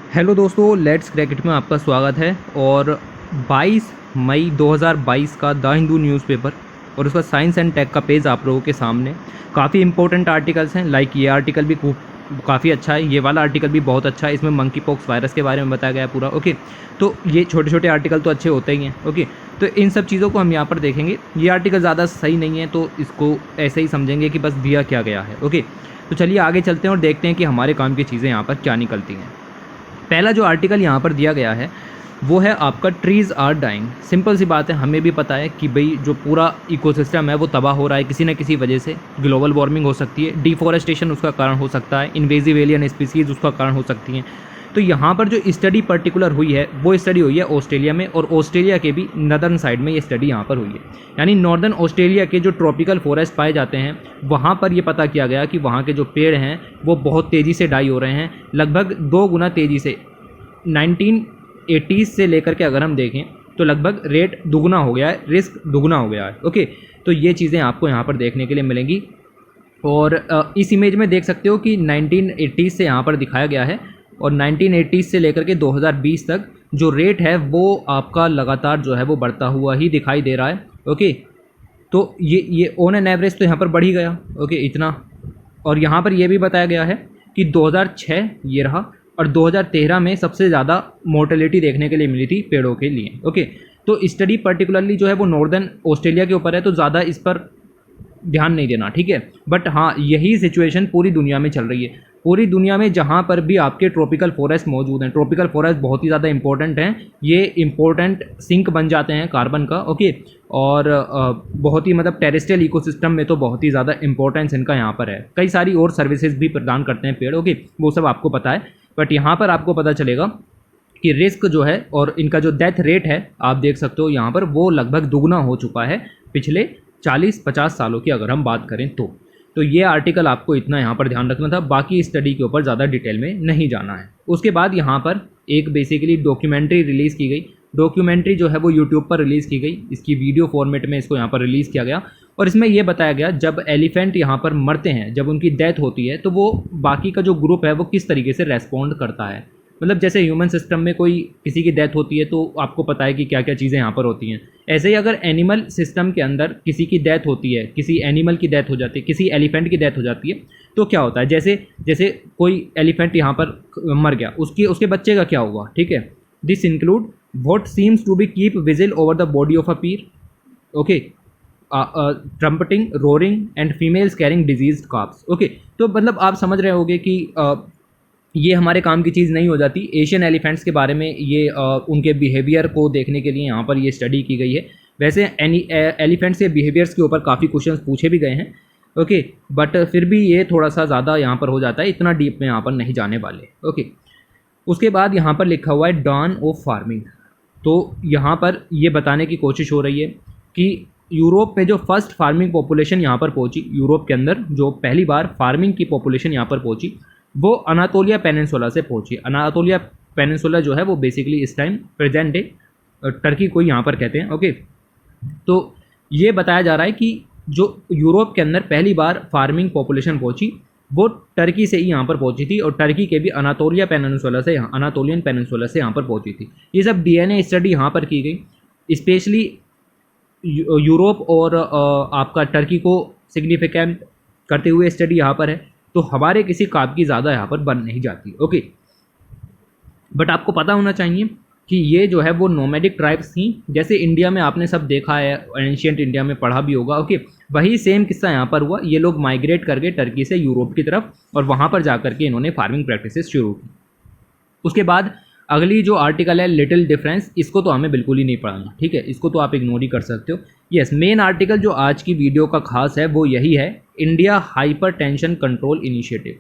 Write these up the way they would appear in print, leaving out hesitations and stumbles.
Hello दोस्तों, let's cricket में आपका स्वागत है। और 22 मई 2022 का द हिंदू न्यूज़पेपर और उसका साइंस एंड टेक का पेज आप लोगों के सामने। काफ़ी इंपॉर्टेंट आर्टिकल्स हैं। लाइक ये आर्टिकल भी काफ़ी अच्छा है, ये वाला आर्टिकल भी बहुत अच्छा है। इसमें मंकी पॉक्स वायरस के बारे में बताया गया है पूरा। ओके, तो ये छोटे छोटे आर्टिकल तो अच्छे होते ही हैं। ओके, तो इन सब चीज़ों को हम यहाँ पर देखेंगे। ये आर्टिकल ज़्यादा सही नहीं है तो इसको ऐसे ही समझेंगे कि बस दिया क्या गया है। ओके, तो चलिए आगे चलते हैं और देखते हैं कि हमारे काम की चीज़ें यहाँ पर क्या निकलती हैं। पहला जो आर्टिकल यहाँ पर दिया गया है वो है आपका ट्रीज़ आर डाइंग। सिंपल सी बात है, हमें भी पता है कि भाई जो पूरा इकोसिस्टम है वो तबाह हो रहा है किसी न किसी वजह से। ग्लोबल वार्मिंग हो सकती है, डिफॉरेस्टेशन उसका कारण हो सकता है, इन्वेजिव एलियन स्पीसीज़ उसका कारण हो सकती हैं। तो यहाँ पर जो स्टडी पर्टिकुलर हुई है वो स्टडी हुई है ऑस्ट्रेलिया में, और ऑस्ट्रेलिया के भी नदर्न साइड में ये स्टडी यहाँ पर हुई है। यानी नॉर्दर्न ऑस्ट्रेलिया के जो ट्रॉपिकल फॉरेस्ट पाए जाते हैं वहाँ पर ये पता किया गया कि वहाँ के जो पेड़ हैं वो बहुत तेज़ी से डाई हो रहे हैं, लगभग 2 गुना तेज़ी से। 1980s से लेकर के अगर हम देखें तो लगभग रेट दुगना हो गया है, रिस्क दुगना हो गया है। ओके, तो ये चीज़ें आपको यहाँ पर देखने के लिए मिलेंगी। और इस इमेज में देख सकते हो कि 1980s से यहाँ पर दिखाया गया है, और 1980s से लेकर के 2020 तक जो रेट है वो आपका लगातार जो है वो बढ़ता हुआ ही दिखाई दे रहा है। ओके, तो ये ऑन एन एवरेज तो यहाँ पर बढ़ ही गया। ओके, इतना। और यहाँ पर यह भी बताया गया है कि 2006 ये रहा, और 2013 में सबसे ज़्यादा मोर्टेलिटी देखने के लिए मिली थी पेड़ों के लिए। ओके, तो स्टडी पर्टिकुलरली जो है वो नॉर्दर्न ऑस्ट्रेलिया के ऊपर है, तो ज़्यादा इस पर ध्यान नहीं देना, ठीक है। बट हाँ, यही सिचुएशन पूरी दुनिया में चल रही है। पूरी दुनिया में जहाँ पर भी आपके ट्रॉपिकल फॉरेस्ट मौजूद हैं, ट्रॉपिकल फॉरेस्ट बहुत ही ज़्यादा इंपॉर्टेंट हैं। ये इंपॉर्टेंट सिंक बन जाते हैं कार्बन का। ओके, और बहुत ही मतलब टेरेस्ट्रियल इकोसिस्टम में तो बहुत ही ज़्यादा इंपॉर्टेंस इनका यहाँ पर है। कई सारी और सर्विसेज भी प्रदान करते हैं पेड़। ओके, वो सब आपको पता है, बट यहाँ पर आपको पता चलेगा कि रिस्क जो है और इनका जो डेथ रेट है आप देख सकते हो यहाँ पर, वो लगभग दुगना हो चुका है पिछले 40-50 सालों की अगर हम बात करें तो ये आर्टिकल आपको इतना यहाँ पर ध्यान रखना था। बाकी स्टडी के ऊपर ज़्यादा डिटेल में नहीं जाना है। उसके बाद यहाँ पर एक बेसिकली डॉक्यूमेंट्री रिलीज़ की गई। डॉक्यूमेंट्री जो है वो यूट्यूब पर रिलीज़ की गई, इसकी वीडियो फॉर्मेट में इसको यहाँ पर रिलीज़ किया गया। और इसमें यह बताया गया जब एलिफेंट यहाँ पर मरते हैं, जब उनकी डेथ होती है, तो वो बाकी का जो ग्रुप है वो किस तरीके से रेस्पॉन्ड करता है। मतलब जैसे ह्यूमन सिस्टम में कोई किसी की डेथ होती है तो आपको पता है कि क्या क्या चीज़ें यहाँ पर होती हैं। ऐसे ही अगर एनिमल सिस्टम के अंदर किसी की डेथ होती है, किसी एनिमल की डेथ हो जाती है, किसी एलिफेंट की डेथ हो जाती है, तो क्या होता है। जैसे जैसे कोई एलिफेंट यहाँ पर मर गया, उसके बच्चे का क्या होगा, ठीक है। This include what seems to be keep vigil over the body of a peer. Okay, trumpeting, roaring and females carrying disease calves. Okay, तो मतलब आप समझ रहे होगे कि ये हमारे काम की चीज़ नहीं हो जाती। एशियन एलिफेंट्स के बारे में ये उनके बिहेवियर को देखने के लिए यहाँ पर ये स्टडी की गई है। वैसे एलिफेंट्स के बिहेवियर्स के ऊपर काफ़ी क्वेश्चंस पूछे भी गए हैं। ओके, बट फिर भी ये थोड़ा सा ज़्यादा यहाँ पर हो जाता है, इतना डीप में यहाँ पर नहीं जाने वाले। ओके, उसके बाद यहाँ पर लिखा हुआ है डॉन ऑफ फार्मिंग। तो यहाँ पर ये बताने की कोशिश हो रही है कि यूरोप में जो फर्स्ट फार्मिंग पॉपुलेशन यहाँ पर पहुँची, यूरोप के अंदर जो पहली बार फार्मिंग की पॉपुलेशन यहाँ पर पहुँची, वो अनातोलिया पेनिनसुला से पहुंची। अनातोलिया पेनिनसुला जो है वो बेसिकली इस टाइम प्रेजेंट डे टर्की को यहाँ पर कहते हैं। ओके, तो ये बताया जा रहा है कि जो यूरोप के अंदर पहली बार फार्मिंग पॉपुलेशन पहुंची वो टर्की से ही यहाँ पर पहुंची थी, और टर्की के भी अनातोलिया पेनिनसुला से यहाँ पर पहुंची थी। ये सब DNA स्टडी यहाँ पर की गई, स्पेशली यूरोप और आपका टर्की को सिग्निफिकेंट करते हुए स्टडी यहाँ पर है। तो हमारे किसी काम की ज़्यादा यहाँ पर बन नहीं जाती। ओके, बट आपको पता होना चाहिए कि ये जो है वो नोमैडिक ट्राइब्स थी। जैसे इंडिया में आपने सब देखा है, एंशियंट इंडिया में पढ़ा भी होगा। ओके, वही सेम किस्सा यहाँ पर हुआ। ये लोग माइग्रेट करके टर्की से यूरोप की तरफ, और वहाँ पर जा करके इन्होंने फार्मिंग प्रैक्टिसेस शुरू की। उसके बाद अगली जो आर्टिकल है लिटिल डिफरेंस, इसको तो हमें बिल्कुल ही नहीं पढ़ना, ठीक है, इसको तो आप इग्नोर ही कर सकते हो। यस, मेन आर्टिकल जो आज की वीडियो का खास है वो यही है, India hyper tension control initiative.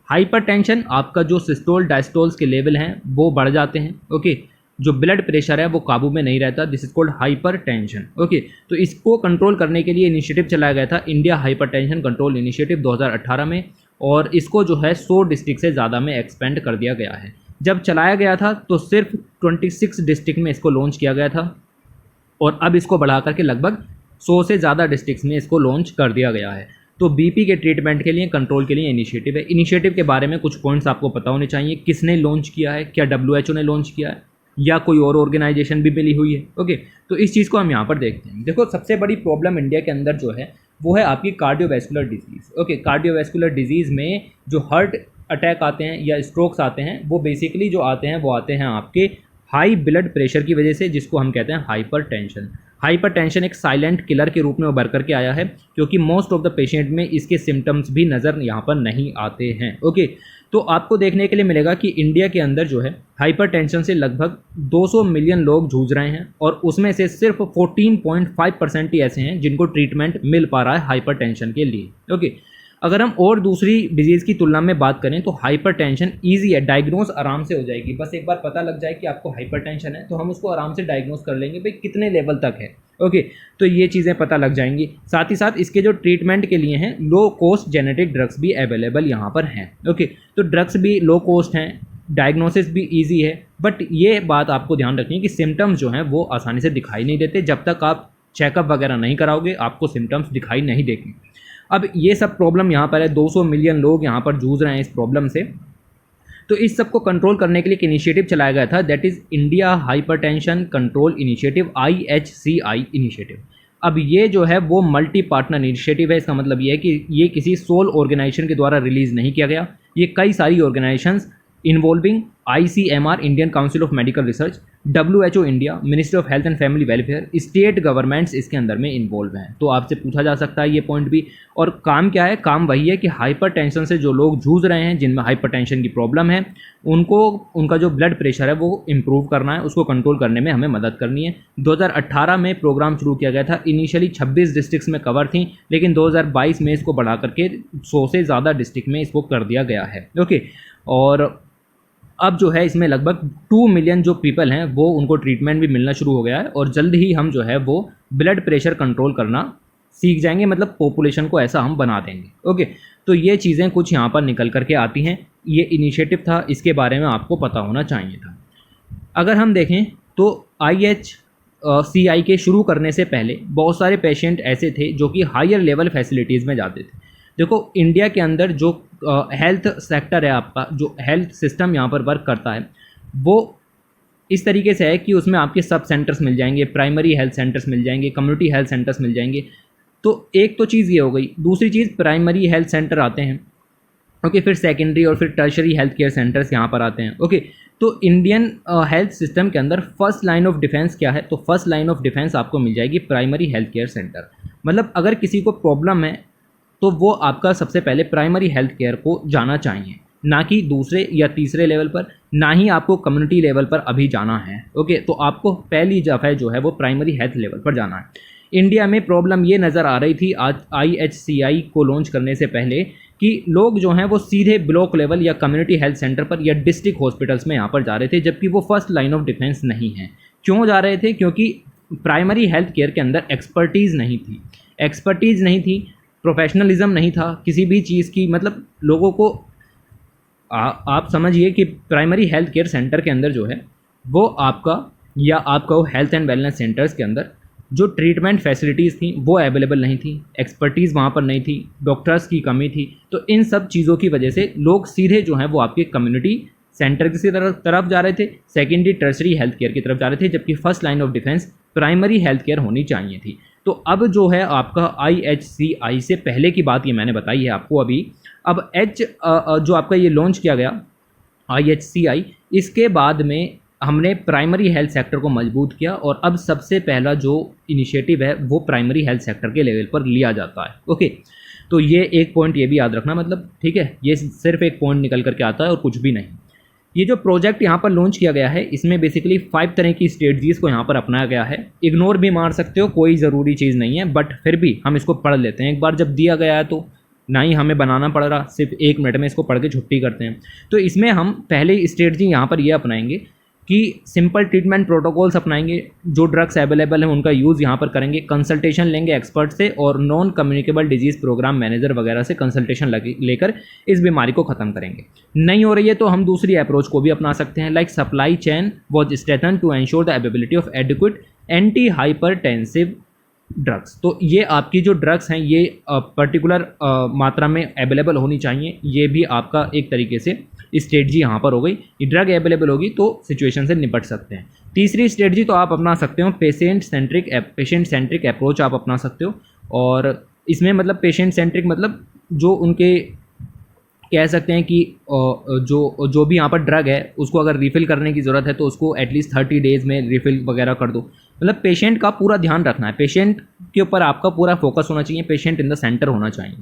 Hyper tension, आपका जो सिस्टोल डायस्टोल्स के लेवल हैं वो बढ़ जाते हैं। ओके, जो ब्लड प्रेशर है वो काबू में नहीं रहता, this is called hyper tension. Okay, तो इसको कंट्रोल करने के लिए इनिशिएटिव चलाया गया था, India hyper tension control initiative 2018 में, और इसको जो है 100 डिस्ट्रिक्ट से ज़्यादा में एक्सपेंड कर दिया गया है। जब चलाया गया था तो सिर्फ 26 डिस्ट्रिक्ट में इसको लॉन्च किया गया था, और अब इसको बढ़ा करके लगभग 100 से ज़्यादा डिस्ट्रिक्ट्स में इसको लॉन्च कर दिया गया है। तो बीपी के ट्रीटमेंट के लिए, कंट्रोल के लिए इनिशिएटिव है। इनिशिएटिव के बारे में कुछ पॉइंट्स आपको पता होने चाहिए। किसने लॉन्च किया है, क्या WHO ने लॉन्च किया है या कोई और ऑर्गेनाइजेशन भी मिली हुई है। ओके, तो इस चीज़ को हम यहाँ पर देखते हैं। देखो, सबसे बड़ी प्रॉब्लम इंडिया के अंदर जो है वो है आपकी cardiovascular disease. Okay, cardiovascular disease में जो हार्ट अटैक आते हैं या स्ट्रोक्स आते हैं, वो बेसिकली जो आते हैं वो आते हैं आपके हाई ब्लड प्रेशर की वजह से, जिसको हम कहते हैं हाइपरटेंशन। हाइपरटेंशन एक साइलेंट किलर के रूप में उभर करके आया है, क्योंकि मोस्ट ऑफ द पेशेंट में इसके सिम्टम्स भी नज़र यहाँ पर नहीं आते हैं। ओके, तो आपको देखने के लिए मिलेगा कि इंडिया के अंदर जो है हाइपरटेंशन से लगभग 200 मिलियन लोग जूझ रहे हैं, और उसमें से सिर्फ 14.5% ही ऐसे हैं जिनको ट्रीटमेंट मिल पा रहा है हाइपरटेंशन के लिए। ओके, अगर हम और दूसरी डिजीज़ की तुलना में बात करें तो हाइपरटेंशन ईजी है, डायग्नोज आराम से हो जाएगी। बस एक बार पता लग जाए कि आपको हाइपरटेंशन है तो हम उसको आराम से डायग्नोज कर लेंगे भाई कितने लेवल तक है। ओके, तो ये चीज़ें पता लग जाएंगी। साथ ही साथ इसके जो ट्रीटमेंट के लिए हैं, लो कॉस्ट जेनेटिक ड्रग्स भी अवेलेबल यहाँ पर हैं। ओके, तो ड्रग्स भी लो कॉस्ट हैं, डायग्नोसिस भी ईजी है, बट ये बात आपको ध्यान रखनी है कि सिम्टम्स जो हैं वो आसानी से दिखाई नहीं देते। जब तक आप चेकअप वगैरह नहीं कराओगे आपको सिम्टम्स दिखाई नहीं देंगे। अब ये सब प्रॉब्लम यहाँ पर है, 200 मिलियन लोग यहाँ पर जूझ रहे हैं इस प्रॉब्लम से। तो इस सब को कंट्रोल करने के लिए एक इनिशिएटिव चलाया गया था, that is India hypertension control initiative, IHCI initiative. अब ये जो है वो मल्टी पार्टनर इनिशिएटिव है। इसका मतलब ये है कि ये किसी सोल ऑर्गेनाइजेशन के द्वारा रिलीज़ नहीं किया गया, ये कई सारी organisations involving ICMR, Indian council of medical research, WHO India, ministry of health and family welfare, state governments इसके अंदर में इन्वॉल्व हैं। तो आपसे पूछा जा सकता है ये पॉइंट भी। और काम क्या है? काम वही है कि हाइपरटेंशन से जो लोग जूझ रहे हैं, जिनमें हाइपरटेंशन की प्रॉब्लम है, उनको उनका जो ब्लड प्रेशर है वो इम्प्रूव करना है, उसको कंट्रोल करने में हमें मदद करनी है। 2018 में प्रोग्राम शुरू किया गया था। इनिशियली 26 डिस्ट्रिक्ट्स में कवर थी, लेकिन 2022 में इसको बढ़ा करके 100 से ज़्यादा डिस्ट्रिक्ट में इसको कर दिया गया है। ओके, और अब जो है इसमें लगभग 2 मिलियन जो पीपल हैं वो उनको ट्रीटमेंट भी मिलना शुरू हो गया है, और जल्द ही हम जो है वो ब्लड प्रेशर कंट्रोल करना सीख जाएंगे, मतलब पॉपुलेशन को ऐसा हम बना देंगे। ओके, तो ये चीज़ें कुछ यहाँ पर निकल करके आती हैं। ये इनिशिएटिव था, इसके बारे में आपको पता होना चाहिए था। अगर हम देखें तो IHCI के शुरू करने से पहले बहुत सारे पेशेंट ऐसे थे जो कि हायर लेवल फैसिलिटीज़ में जाते थे। देखो, इंडिया के अंदर जो हेल्थ सेक्टर है, आपका जो हेल्थ सिस्टम यहाँ पर वर्क करता है, वो इस तरीके से है कि उसमें आपके सब सेंटर्स मिल जाएंगे, प्राइमरी हेल्थ सेंटर्स मिल जाएंगे, कम्युनिटी हेल्थ सेंटर्स मिल जाएंगे। तो एक तो चीज़ ये हो गई। दूसरी चीज़, प्राइमरी हेल्थ सेंटर आते हैं, ओके, फिर सेकेंडरी और फिर टर्शरी हेल्थ केयर सेंटर्स यहाँ पर आते हैं। ओके, तो इंडियन हेल्थ सिस्टम के अंदर फर्स्ट लाइन ऑफ डिफेंस क्या है? तो फर्स्ट लाइन ऑफ डिफेंस आपको मिल जाएगी प्राइमरी हेल्थ केयर सेंटर। मतलब अगर किसी को प्रॉब्लम है तो वो आपका सबसे पहले प्राइमरी हेल्थ केयर को जाना चाहिए, ना कि दूसरे या तीसरे लेवल पर, ना ही आपको कम्युनिटी लेवल पर अभी जाना है। ओके, तो आपको पहली दफ़ा जो है वो प्राइमरी हेल्थ लेवल पर जाना है। इंडिया में प्रॉब्लम ये नज़र आ रही थी आज IHCI को लॉन्च करने से पहले कि लोग जो हैं वो सीधे ब्लॉक लेवल या कम्युनिटी हेल्थ सेंटर पर या डिस्ट्रिक्ट हॉस्पिटल्स में यहाँ पर जा रहे थे, जबकि वो फर्स्ट लाइन ऑफ डिफेंस नहीं है। क्यों जा रहे थे? क्योंकि प्राइमरी हेल्थ केयर के अंदर एक्सपर्टीज़ नहीं थी, प्रोफेशनलिज्म नहीं था किसी भी चीज़ की। मतलब लोगों को आप समझिए कि प्राइमरी हेल्थ केयर सेंटर के अंदर जो है वो आपका हेल्थ एंड वेलनेस सेंटर्स के अंदर जो ट्रीटमेंट फैसिलिटीज़ थी वो अवेलेबल नहीं थी, एक्सपर्टीज़ वहाँ पर नहीं थी, डॉक्टर्स की कमी थी। तो इन सब चीज़ों की वजह से लोग सीधे जो हैं वो आपके कम्युनिटी सेंटर की तरफ जा रहे थे, सेकेंडरी टर्सरी हेल्थ केयर की तरफ जा रहे थे, जबकि first line of defence primary health care होनी चाहिए थी। तो अब जो है आपका IHCI से पहले की बात ये मैंने बताई है आपको अभी। अब जो आपका ये लॉन्च किया गया IHCI, इसके बाद में हमने प्राइमरी हेल्थ सेक्टर को मजबूत किया, और अब सबसे पहला जो इनिशिएटिव है वो प्राइमरी हेल्थ सेक्टर के लेवल पर लिया जाता है। ओके, तो ये एक पॉइंट ये भी याद रखना, मतलब ठीक है, ये सिर्फ एक पॉइंट निकल करके आता है और कुछ भी नहीं। ये जो प्रोजेक्ट यहाँ पर लॉन्च किया गया है, इसमें बेसिकली 5 तरह की स्ट्रेटजीज़ को यहाँ पर अपनाया गया है। इग्नोर भी मार सकते हो, कोई ज़रूरी चीज़ नहीं है, बट फिर भी हम इसको पढ़ लेते हैं। एक बार जब दिया गया है तो ना ही हमें बनाना पड़ रहा, सिर्फ 1 मिनट में इसको पढ़ के छुट्टी करते हैं। तो इसमें हम पहले स्ट्रेटजी यहाँ पर ये अपनाएंगे कि सिंपल ट्रीटमेंट प्रोटोकॉल्स अपनाएंगे, जो ड्रग्स अवेलेबल हैं उनका यूज़ यहाँ पर करेंगे, कंसल्टेशन लेंगे एक्सपर्ट से, और non communicable disease programme manager वगैरह से कंसल्टेशन लेकर इस बीमारी को ख़त्म करेंगे। नहीं हो रही है तो हम दूसरी अप्रोच को भी अपना सकते हैं, like supply chain was strengthen to ensure the availability of adequate anti hypertensive drugs. तो ये आपकी जो ड्रग्स हैं ये पर्टिकुलर मात्रा में अवेलेबल होनी चाहिए। ये भी आपका एक तरीके से स्ट्रेटजी यहाँ पर हो गई। ये ड्रग अवेलेबल होगी तो सिचुएशन से निपट सकते हैं। तीसरी स्ट्रेटजी तो आप अपना सकते हो पेशेंट सेंट्रिक अप्रोच आप अपना सकते हो। और इसमें मतलब पेशेंट सेंट्रिक मतलब जो उनके कह सकते हैं कि जो भी यहाँ पर ड्रग है उसको अगर रिफ़िल करने की ज़रूरत है तो उसको एटलीस्ट 30 डेज़ में रिफ़िल वगैरह कर दो। मतलब पेशेंट का पूरा ध्यान रखना है, पेशेंट के ऊपर आपका पूरा फोकस होना चाहिए, पेशेंट इन द सेंटर होना चाहिए।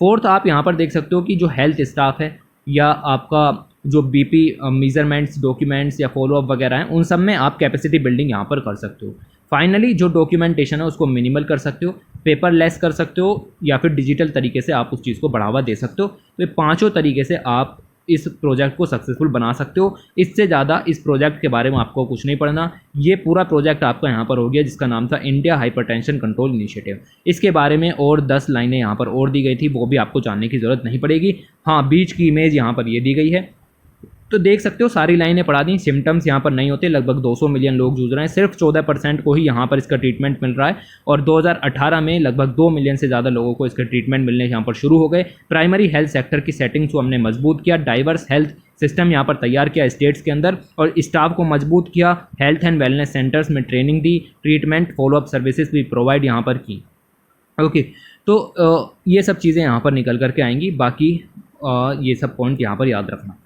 फोर्थ आप यहाँ पर देख सकते हो कि जो हेल्थ स्टाफ है या आपका जो बीपी मेजरमेंट्स डॉक्यूमेंट्स या फॉलोअप वगैरह हैं उन सब में आप कैपेसिटी बिल्डिंग यहाँ पर कर सकते हो। फाइनली जो डॉक्यूमेंटेशन है उसको मिनिमल कर सकते हो, पेपरलेस कर सकते हो या फिर डिजिटल तरीके से आप उस चीज़ को बढ़ावा दे सकते हो। तो ये पांचों तरीके से आप इस प्रोजेक्ट को सक्सेसफुल बना सकते हो। इससे ज़्यादा इस प्रोजेक्ट के बारे में आपको कुछ नहीं पढ़ना। ये पूरा प्रोजेक्ट आपका यहाँ पर हो गया जिसका नाम था इंडिया हाइपरटेंशन कंट्रोल इनिशिएटिव। इसके बारे में और 10 लाइनें यहाँ पर और दी गई थी, वो भी आपको जानने की ज़रूरत नहीं पड़ेगी। हाँ, बीच की इमेज यहाँ पर ये दी गई है तो देख सकते हो सारी लाइनें पढ़ा दी। सिम्टम्स यहाँ पर नहीं होते, लगभग 200 मिलियन लोग जूझ रहे हैं, सिर्फ 14% को ही यहाँ पर इसका ट्रीटमेंट मिल रहा है। और 2018 में लगभग 2 मिलियन से ज़्यादा लोगों को इसका ट्रीटमेंट मिलने यहाँ पर शुरू हो गए। प्राइमरी हेल्थ सेक्टर की सेटिंग्स को हमने मजबूत किया, डाइवर्स हेल्थ सिस्टम यहाँ पर तैयार किया स्टेट्स के अंदर और स्टाफ को मजबूत किया, हेल्थ एंड वेलनेस सेंटर्स में ट्रेनिंग दी, ट्रीटमेंट फॉलोअप सर्विसेज भी प्रोवाइड यहाँ पर की। ओके, तो ये सब चीज़ें यहाँ पर निकल करके आएंगी। बाकी ये सब पॉइंट यहाँ पर याद रखना।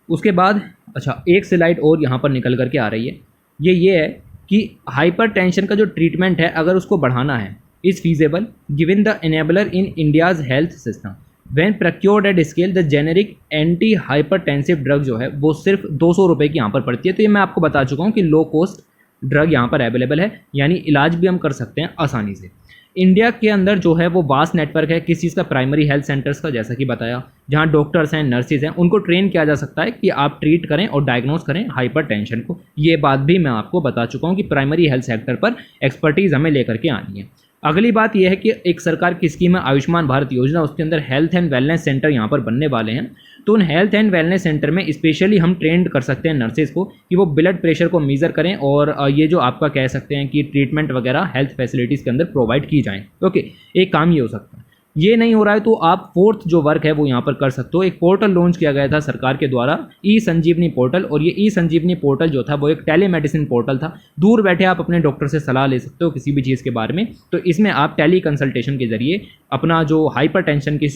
उसके बाद अच्छा एक स्लाइड और यहाँ पर निकल करके आ रही है, ये है कि हाइपरटेंशन का जो ट्रीटमेंट है अगर उसको बढ़ाना है is feasible given the enabler in India's health system when procured at scale. The generic anti hypertensive drug जो है वो सिर्फ 200 रुपये की यहाँ पर पड़ती है। तो ये मैं आपको बता चुका हूँ कि लो कॉस्ट ड्रग यहाँ पर अवेलेबल है, यानी इलाज भी हम कर सकते हैं आसानी से। इंडिया के अंदर जो है वो वास्ट नेटवर्क है किस चीज़ का, प्राइमरी हेल्थ सेंटर्स का, जैसा कि बताया, जहाँ डॉक्टर्स हैं, नर्सेज हैं, उनको ट्रेन किया जा सकता है कि आप ट्रीट करें और डायग्नोज करें हाइपरटेंशन को। ये बात भी मैं आपको बता चुका हूँ कि प्राइमरी हेल्थ सेक्टर पर एक्सपर्टीज़ हमें लेकर के आनी है। अगली बात यह है कि एक सरकार की स्कीम है आयुष्मान भारत योजना, उसके अंदर हेल्थ एंड वेलनेस सेंटर यहाँ पर बनने वाले हैं। तो उन हेल्थ एंड वेलनेस सेंटर में स्पेशली हम ट्रेंड कर सकते हैं नर्सेज को कि वो ब्लड प्रेशर को मेज़र करें और ये जो आपका कह सकते हैं कि ट्रीटमेंट वगैरह हेल्थ फैसिलिटीज़ के अंदर प्रोवाइड की जाएँ। ओके, एक काम ये हो सकता है। ये नहीं हो रहा है तो आप फोर्थ जो वर्क है वो यहाँ पर कर सकते हो। एक पोर्टल लॉन्च किया गया था सरकार के द्वारा, ई संजीवनी पोर्टल, और ये ई संजीवनी पोर्टल जो था वो एक टेलीमेडिसिन पोर्टल था। दूर बैठे आप अपने डॉक्टर से सलाह ले सकते हो किसी भी चीज़ के बारे में। तो इसमें आप टेली कंसल्टेशन के जरिए अपना जो हाइपरटेंशन की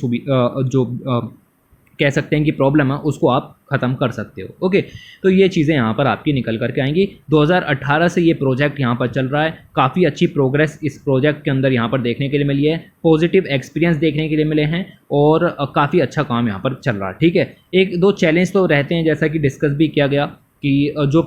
कह सकते हैं कि प्रॉब्लम है उसको आप ख़त्म कर सकते हो। ओके, तो ये चीज़ें यहाँ पर आपकी निकल करके आएंगी। 2018 से ये प्रोजेक्ट यहाँ पर चल रहा है, काफ़ी अच्छी प्रोग्रेस इस प्रोजेक्ट के अंदर यहाँ पर देखने के लिए मिली है, पॉजिटिव एक्सपीरियंस देखने के लिए मिले हैं और काफ़ी अच्छा काम यहाँ पर चल रहा है। ठीक है, एक दो चैलेंज तो रहते हैं जैसा कि डिस्कस भी किया गया कि जो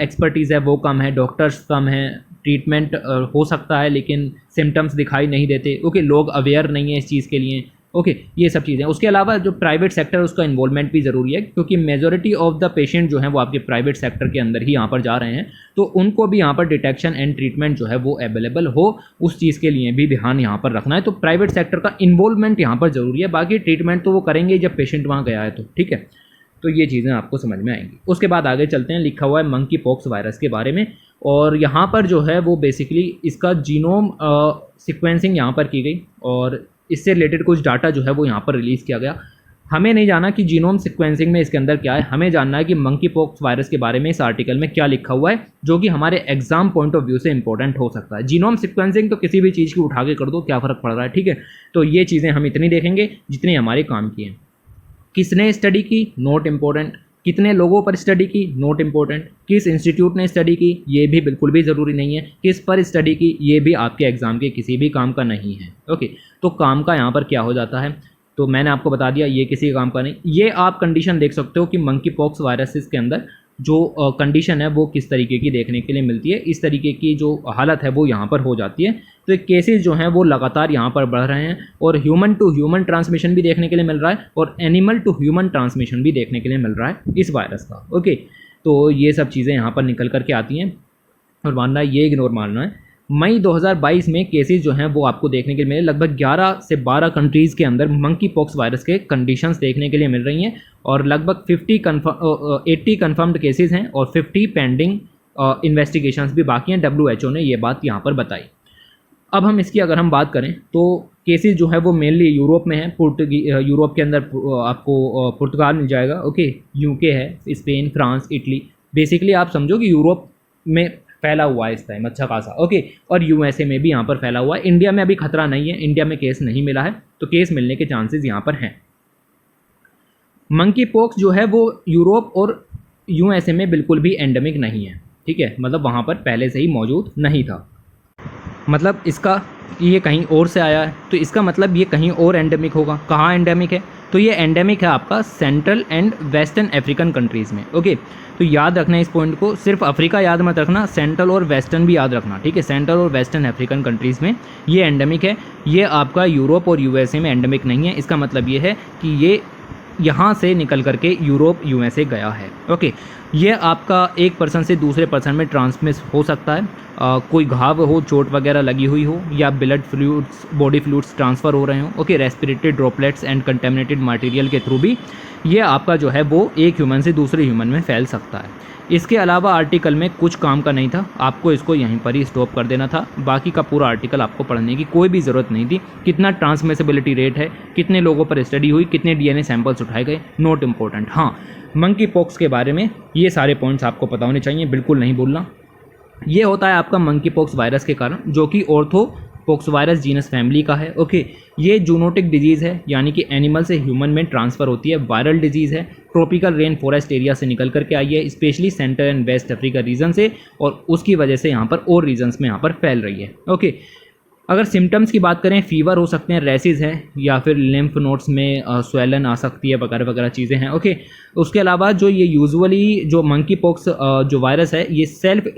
एक्सपर्टीज़ है वो कम है, डॉक्टर्स कम हैं, ट्रीटमेंट हो सकता है लेकिन सिम्टम्स दिखाई नहीं देते। ओके, लोग अवेयर नहीं है इस चीज़ के लिए। ओके, ये सब चीज़ें। उसके अलावा जो प्राइवेट सेक्टर उसका इन्वॉल्वमेंट भी ज़रूरी है क्योंकि मेजॉरिटी ऑफ द पेशेंट जो हैं वो आपके प्राइवेट सेक्टर के अंदर ही यहाँ पर जा रहे हैं। तो उनको भी यहाँ पर डिटेक्शन एंड ट्रीटमेंट जो है वो अवेलेबल हो, उस चीज़ के लिए भी ध्यान यहाँ पर रखना है। तो प्राइवेट सेक्टर का इन्वॉल्वमेंट यहाँ पर ज़रूरी है। बाकी ट्रीटमेंट तो वो करेंगे जब पेशेंट वहाँ गया है तो। ठीक है, तो ये चीज़ें आपको समझ में आएंगी। उसके बाद आगे चलते हैं, लिखा हुआ है मंकी पॉक्स वायरस के बारे में, और यहाँ पर जो है वो बेसिकली इसका जीनोम सिक्वेंसिंग यहाँ पर की गई और इससे रिलेटेड कुछ डाटा जो है वो यहाँ पर रिलीज़ किया गया। हमें नहीं जाना कि जीनोम सिक्वेंसिंग में इसके अंदर क्या है, हमें जानना है कि मंकी पॉक्स वायरस के बारे में इस आर्टिकल में क्या लिखा हुआ है जो कि हमारे एग्जाम पॉइंट ऑफ व्यू से इंपॉर्टेंट हो सकता है। जीनोम सिक्वेंसिंग तो किसी भी चीज़ की उठा के कर दो, क्या फ़र्क पड़ रहा है। ठीक है, तो ये चीज़ें हम इतनी देखेंगे जितनी हमारे काम की हैं। किसने स्टडी की, नॉट इम्पोर्टेंट। कितने लोगों पर स्टडी की, नॉट इम्पोर्टेंट। किस इंस्टीट्यूट ने स्टडी की, ये भी बिल्कुल भी ज़रूरी नहीं है। किस पर स्टडी की, ये भी आपके एग्ज़ाम के किसी भी काम का नहीं है। ओके, तो काम का यहाँ पर क्या हो जाता है, तो मैंने आपको बता दिया ये किसी काम का नहीं। ये आप कंडीशन देख सकते हो कि मंकी पॉक्स वायरसेस के अंदर जो कंडीशन है वो किस तरीके की देखने के लिए मिलती है। इस तरीके की जो हालत है वो यहाँ पर हो जाती है। तो केसेस जो हैं वो लगातार यहाँ पर बढ़ रहे हैं और ह्यूमन टू ह्यूमन ट्रांसमिशन भी देखने के लिए मिल रहा है और एनिमल टू ह्यूमन ट्रांसमिशन भी देखने के लिए मिल रहा है इस वायरस का। ओके, तो ये सब चीज़ें यहाँ पर निकल करके आती हैं और मानना है, ये इग्नोर मानना है। मई 2022 में केसेस जो हैं वो आपको देखने के लिए मिले। लगभग 11 से 12 कंट्रीज़ के अंदर मंकी पॉक्स वायरस के कंडीशंस देखने के लिए मिल रही हैं और लगभग 80 कन्फर्म्ड केसेस हैं और 50 पेंडिंग इन्वेस्टिगेशंस भी बाकी हैं। WHO ने ये बात यहाँ पर बताई। अब हम इसकी अगर हम बात करें तो केसेस जो है वो मेनली यूरोप में है। यूरोप के अंदर आपको पुर्तगाल मिल जाएगा, ओके, यूके है, स्पेन, फ्रांस, इटली। बेसिकली आप समझो कि यूरोप में फैला हुआ है इस टाइम अच्छा खासा, ओके। और यूएसए में भी यहाँ पर फैला हुआ है। इंडिया में अभी खतरा नहीं है, इंडिया में केस नहीं मिला है, तो केस मिलने के चांसेस यहाँ पर हैं। मंकी पॉक्स जो है वो यूरोप और यूएसए में बिल्कुल भी एंडेमिक नहीं है, ठीक है, मतलब वहाँ पर पहले से ही मौजूद नहीं था। मतलब इसका ये कहीं और से आया है, तो इसका मतलब ये कहीं और एंडेमिक होगा। कहाँ एंडेमिक है? तो ये एंडेमिक है आपका central and western African countries में, ओके। तो याद रखना इस पॉइंट को, सिर्फ अफ्रीका याद मत रखना, सेंट्रल और वेस्टर्न भी याद रखना, ठीक है। सेंट्रल और वेस्टर्न अफ्रीकन कंट्रीज़ में ये एंडेमिक है। ये आपका यूरोप और यूएसए में एंडेमिक नहीं है। इसका मतलब ये है कि ये यहाँ से निकल करके यूरोप यूएसए गया है, ओके। ये आपका एक पर्सन से दूसरे पर्सन में ट्रांसमिट हो सकता है। कोई घाव हो, चोट वगैरह लगी हुई हो, या blood fluids, body fluids transfer हो रहे हो, okay, respiratory droplets and contaminated material के थ्रू भी ये आपका जो है वो एक ह्यूमन से दूसरे ह्यूमन में फैल सकता है। इसके अलावा आर्टिकल में कुछ काम का नहीं था, आपको इसको यहीं पर ही स्टॉप कर देना था। बाकी का पूरा आर्टिकल आपको पढ़ने की कोई भी ज़रूरत नहीं थी। कितना ट्रांसमिसिबिलिटी रेट है, कितने लोगों पर स्टडी हुई, कितने डीएनए सैंपल्स उठाए गए, नॉट इम्पोर्टेंट। हाँ, मंकी पॉक्स के बारे में ये सारे पॉइंट्स आपको पता होने चाहिए, बिल्कुल नहीं भूलना। ये होता है आपका मंकी पॉक्स वायरस के कारण, जो कि ऑर्थोपॉक्स वायरस जीनस फैमिली का है, ओके। ये जूनोटिक डिजीज़ है, यानी कि एनिमल से ह्यूमन में ट्रांसफ़र होती है। वायरल डिजीज़ है, ट्रॉपिकल रेन फॉरेस्ट एरिया से निकल करके आई है, specially central and west Africa region से, और उसकी वजह से यहाँ पर और रीजन्स में यहाँ पर फैल रही है, ओके। अगर सिम्टम्स की बात करें, फीवर हो सकते हैं, रेसिस है, या फिर लिम्फ नोड्स में स्वेलन आ सकती है, वगैरह वगैरह चीज़ें हैं, ओके। उसके अलावा जो ये यूजुअली जो मंकी पॉक्स जो वायरस है, ये सेल्फ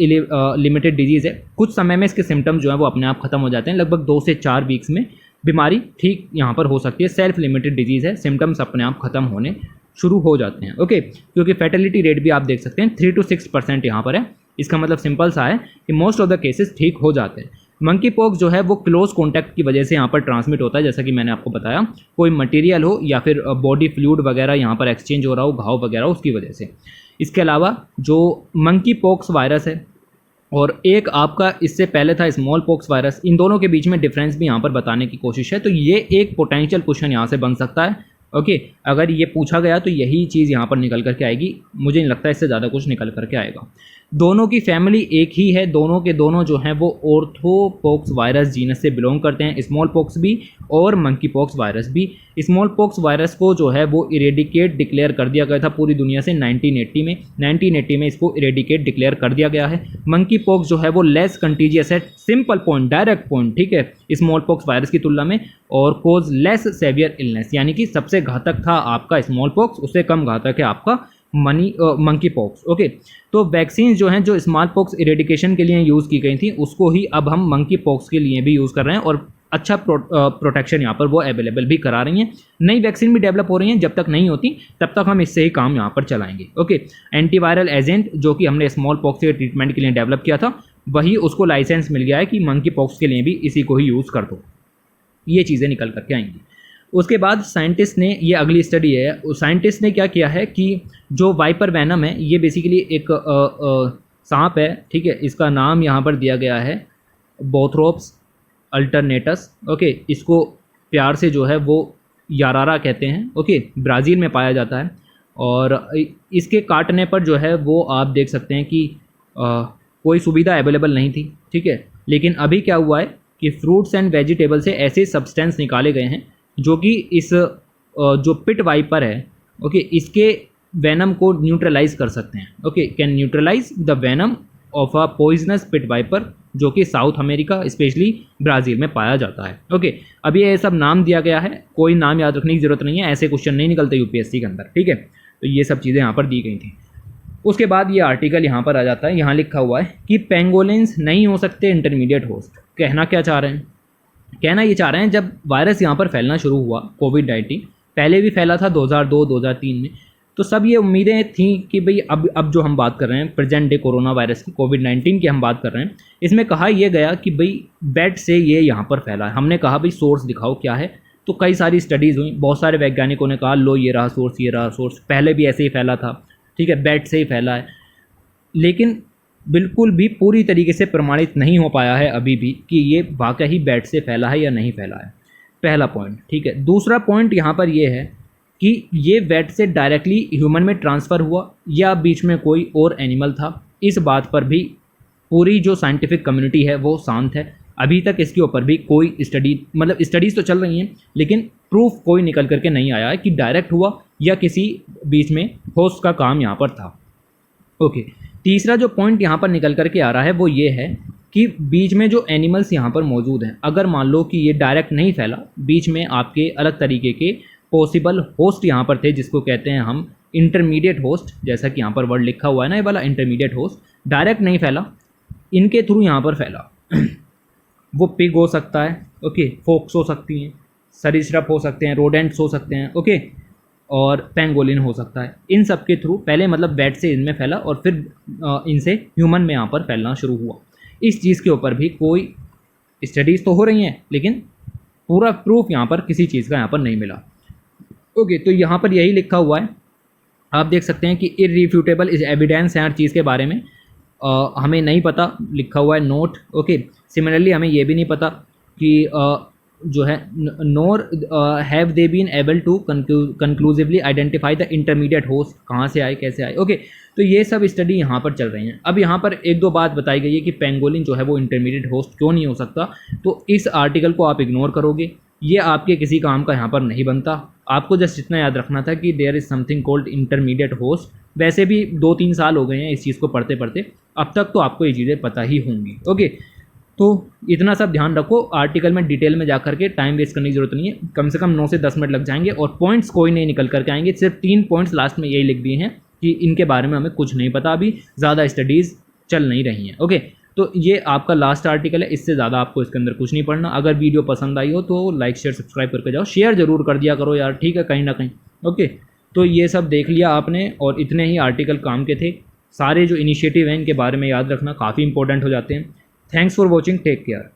लिमिटेड डिजीज़ है। कुछ समय में इसके सिम्टम्स जो है वो अपने आप खत्म हो जाते हैं। लगभग 2 से 4 वीक्स में बीमारी ठीक यहाँ पर हो सकती है। सेल्फ लिमिटेड डिजीज़ है, सिम्टम्स अपने आप खत्म होने शुरू हो जाते हैं, ओके। क्योंकि फर्टिलिटी रेट भी आप देख सकते हैं 3 to 6% यहाँ पर है। इसका मतलब सिंपल सा है कि मोस्ट ऑफ द केसेस ठीक हो जाते हैं। मंकी पॉक्स जो है वो क्लोज कॉन्टैक्ट की वजह से यहाँ पर ट्रांसमिट होता है, जैसा कि मैंने आपको बताया। कोई मटेरियल हो या फिर बॉडी फ्लूइड वगैरह यहाँ पर एक्सचेंज हो रहा हो, घाव वगैरह, उसकी वजह से। इसके अलावा जो मंकी पॉक्स वायरस है और एक आपका इससे पहले था स्मॉल पॉक्स वायरस, इन दोनों के बीच में डिफरेंस भी यहाँ पर बताने की कोशिश है। तो ये एक पोटेंशियल क्वेश्चन यहाँ से बन सकता है, ओके। अगर ये पूछा गया तो यही चीज़ यहाँ पर निकल करके आएगी। मुझे नहीं लगता इससे ज़्यादा कुछ निकल करके आएगा। दोनों की फैमिली एक ही है, दोनों के दोनों जो हैं वो ऑर्थोपॉक्स वायरस जीनस से बिलोंग करते हैं, स्मॉल पॉक्स भी और मंकी पॉक्स वायरस भी। स्मॉल पॉक्स वायरस को जो है वो इरेडिकेट डिक्लेयर कर दिया गया था पूरी दुनिया से 1980 में। 1980 में इसको इरेडिकेट डिक्लेयर कर दिया गया है। मंकी पॉक्स जो है वो लेस कंटीजियस है, सिंपल पॉइंट, डायरेक्ट पॉइंट, ठीक है, स्मॉल पॉक्स वायरस की तुलना में, और कोज लेस सेवियर इलनेस, यानी कि सबसे घातक था आपका स्मॉल पॉक्स, उससे कम घातक है आपका मंकी पॉक्स, ओके। तो वैक्सीन जो हैं जो स्मॉल पॉक्स इरेडिकेशन के लिए यूज़ की गई थी, उसको ही अब हम मंकी पॉक्स के लिए भी यूज़ कर रहे हैं, और अच्छा प्रोटेक्शन यहाँ पर वो अवेलेबल भी करा रही हैं। नई वैक्सीन भी डेवलप हो रही हैं, जब तक नहीं होती तब तक हम इससे ही काम यहाँ पर चलाएंगे, ओके। एंटीवायरल एजेंट जो कि हमने स्मॉल पॉक्स के ट्रीटमेंट के लिए डेवलप किया था, वही उसको लाइसेंस मिल गया है कि मंकी पॉक्स के लिए भी इसी को ही यूज़ कर दो। ये चीज़ें निकल करके आएंगी। उसके बाद साइंटिस्ट ने, ये अगली स्टडी है, साइंटिस्ट ने क्या किया है कि जो वाइपर वैनम है, ये बेसिकली एक सांप है, ठीक है। इसका नाम यहाँ पर दिया गया है बोथ्रोप्स अल्टरनेटस, ओके। इसको प्यार से जो है वो यारारा कहते हैं, ओके। ब्राज़ील में पाया जाता है, और इसके काटने पर जो है वो आप देख सकते हैं कि कोई सुविधा अवेलेबल नहीं थी, ठीक है। लेकिन अभी क्या हुआ है कि फ्रूट्स एंड वेजिटेबल से ऐसे सब्सटेंस निकाले गए हैं जो कि इस जो पिट वाइपर है, ओके, इसके वेनम को न्यूट्रलाइज कर सकते हैं, okay. Can neutralize the venom of a poisonous pit viper, जो कि साउथ अमेरिका स्पेशली ब्राज़ील में पाया जाता है, ओके। अभी ये सब नाम दिया गया है, कोई नाम याद रखने की ज़रूरत नहीं है, ऐसे क्वेश्चन नहीं निकलते यूपीएससी के अंदर, ठीक है। तो ये सब चीज़ें यहाँ पर दी गई थी। उसके बाद ये आर्टिकल यहाँ पर आ जाता है, यहाँ लिखा हुआ है कि पेंगोलिन्स नहीं हो सकते इंटरमीडिएट होस्ट। कहना क्या चाह रहे हैं? कहना ये चाह रहे हैं, जब वायरस यहाँ पर फैलना शुरू हुआ, कोविड-19 पहले भी फैला था 2002-2003 में, तो सब ये उम्मीदें थी कि भाई अब जो हम बात कर रहे हैं प्रेजेंट डे कोरोना वायरस की, कोविड-19 की हम बात कर रहे हैं, इसमें कहा यह गया कि भाई बैट से ये यहाँ पर फैला है। हमने कहा भाई सोर्स दिखाओ क्या है, तो कई सारी स्टडीज़ हुई, बहुत सारे वैज्ञानिकों ने कहा लो ये रहा सोर्स, ये रहा सोर्स, पहले भी ऐसे ही फैला था, ठीक है, बैट से ही फैला है। लेकिन बिल्कुल भी पूरी तरीके से प्रमाणित नहीं हो पाया है अभी भी कि ये वाकई बैट से फैला है या नहीं फैला है, पहला पॉइंट। ठीक है, दूसरा पॉइंट यहाँ पर ये है कि ये बैट से डायरेक्टली ह्यूमन में ट्रांसफ़र हुआ या बीच में कोई और एनिमल था, इस बात पर भी पूरी जो साइंटिफिक कम्युनिटी है वो शांत है। अभी तक इसके ऊपर भी कोई स्टडी, मतलब स्टडीज़ तो चल रही हैं लेकिन प्रूफ कोई निकल करके नहीं आया है कि डायरेक्ट हुआ या किसी बीच में होस्ट का काम यहाँ पर था। ओके, तीसरा जो पॉइंट यहाँ पर निकल करके आ रहा है वो ये है कि बीच में जो एनिमल्स यहाँ पर मौजूद हैं, अगर मान लो कि ये डायरेक्ट नहीं फैला, बीच में आपके अलग तरीके के पॉसिबल होस्ट यहाँ पर थे जिसको कहते हैं हम इंटरमीडिएट होस्ट, जैसा कि यहाँ पर वर्ड लिखा हुआ है ना, ये वाला इंटरमीडिएट होस्ट डायरेक्ट नहीं फैला, इनके थ्रू यहाँ पर फैला। वो पिग हो सकता है, ओके, फोक्स हो सकती हैं, सरीसृप हो सकते हैं, रोडेंट्स हो सकते हैं, ओके, और पेंगोलिन हो सकता है। इन सब के थ्रू पहले मतलब बैट से इनमें फैला और फिर इनसे ह्यूमन में यहाँ पर फैलना शुरू हुआ। इस चीज़ के ऊपर भी कोई स्टडीज़ तो हो रही हैं लेकिन पूरा प्रूफ यहाँ पर किसी चीज़ का यहाँ पर नहीं मिला। ओके, तो यहाँ पर यही लिखा हुआ है, आप देख सकते हैं कि इररिफ्यूटेबल इज एविडेंस है हर चीज़ के बारे में। हमें नहीं पता, लिखा हुआ है नोट। ओके, सिमिलरली हमें ये भी नहीं पता कि जो है nor have they been able to conclusively identify the intermediate host, कहाँ से आए कैसे आए। ओके, तो ये सब स्टडी यहाँ पर चल रही हैं। अब यहाँ पर एक दो बात बताई गई है कि पेंगोलिन जो है वो इंटरमीडिएट होस्ट क्यों नहीं हो सकता, तो इस आर्टिकल को आप इग्नोर करोगे, ये आपके किसी काम का यहाँ पर नहीं बनता। आपको जस्ट इतना याद रखना था कि there is something called intermediate host. वैसे भी 2-3 साल हो गए हैं इस चीज़ को पढ़ते पढ़ते, अब तक तो आपको ये चीज़ें पता ही होंगी। ओके, तो इतना सब ध्यान रखो, आर्टिकल में डिटेल में जा करके टाइम वेस्ट करने की जरूरत नहीं है। कम से कम 9 से 10 मिनट लग जाएंगे और पॉइंट्स कोई नहीं निकल करके आएंगे। सिर्फ 3 पॉइंट्स लास्ट में यही लिख दिए हैं कि इनके बारे में हमें कुछ नहीं पता, अभी ज़्यादा स्टडीज़ चल नहीं रही हैं। ओके, तो ये आपका लास्ट आर्टिकल है, इससे ज़्यादा आपको इसके अंदर कुछ नहीं पढ़ना। अगर वीडियो पसंद आई हो तो लाइक शेयर सब्सक्राइब करके जाओ, शेयर ज़रूर कर दिया करो यार, ठीक है, कहीं ना कहीं। ओके, तो ये सब देख लिया आपने और इतने ही आर्टिकल काम के थे। सारे जो इनिशिएटिव हैं इनके बारे में याद रखना, काफ़ी इंपॉर्टेंट हो जाते हैं। Thanks for watching, take care.